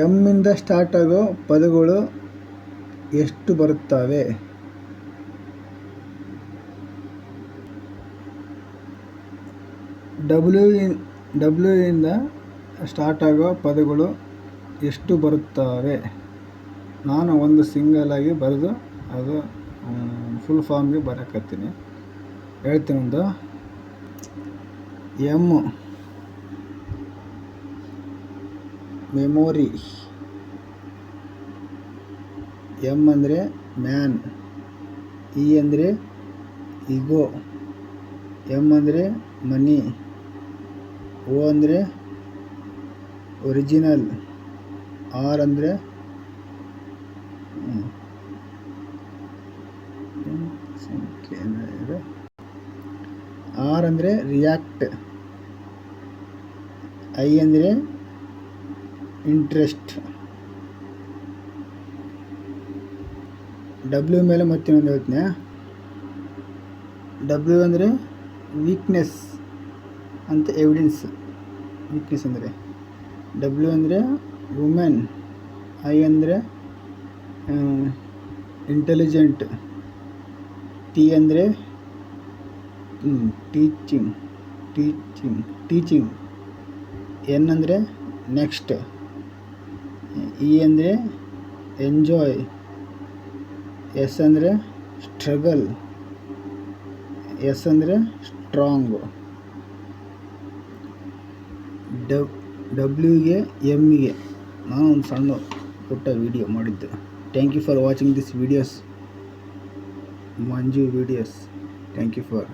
ಎಮ್ಮಿಂದ start ಆಗೋ ಪದಗಳು ಎಷ್ಟು ಬರುತ್ತವೆ? ಡಬ್ಲ್ಯೂ ಇಂದ ಸ್ಟಾರ್ಟ್ ಆಗೋ ಪದಗಳು ಎಷ್ಟು ಬರುತ್ತವೆ? ನಾನು ಒಂದು ಸಿಂಗಲ್ ಆಗಿ ಬರೆದು ಅದು ಫುಲ್ ಫಾರ್ಮ್ಗೆ ಬರಕತ್ತೀನಿ. ಹೇಳ್ತೀನಿ ಒಂದು. M memory. ಎಮ್ ಅಂದರೆ ಮ್ಯಾನ್. ಇ ಅಂದರೆ ಈಗೋ. ಎಮ್ ಅಂದರೆ ಮನಿ. ಓ ಅಂದರೆ ಒರಿಜಿನಲ್. ಆರ್ ಅಂದರೆ ರಿಯಾಕ್ಟ್. ಐ ಅಂದರೆ ಇಂಟ್ರೆಸ್ಟ್. ಡಬ್ಲ್ಯೂ ಮೇಲೆ ಮತ್ತಿನ್ನೊಂದು ಹೇಳ್ತೀನಿ. ಡಬ್ಲ್ಯೂ ಅಂದರೆ ವೀಕ್ನೆಸ್ ಅಂತ ಎವಿಡೆನ್ಸ್. ವೀಕ್ನೆಸ್ ಅಂದರೆ ಡಬ್ಲ್ಯೂ ಅಂದರೆ ವುಮೆನ್. ಐ ಅಂದರೆ ಇಂಟೆಲಿಜೆಂಟ್. ಟಿ ಅಂದರೆ ಟೀಚಿಂಗ್. ಎನ್ ಅಂದರೆ ನೆಕ್ಸ್ಟ್. ಇ ಅಂದರೆ ಎಂಜಾಯ್. ಎಸ್ ಅಂದರೆ ಸ್ಟ್ರಗಲ್. ಎಸ್ ಅಂದರೆ ಸ್ಟ್ರಾಂಗು. ಡಬ್ಲ್ಯೂಗೆ ಎಮ್ಮಿಗೆ ನಾನು ಒಂದು ಸಣ್ಣ ಪುಟ್ಟ ವಿಡಿಯೋ ಮಾಡಿದ್ದು. Thank you for watching this videos. Manju videos. Thank you for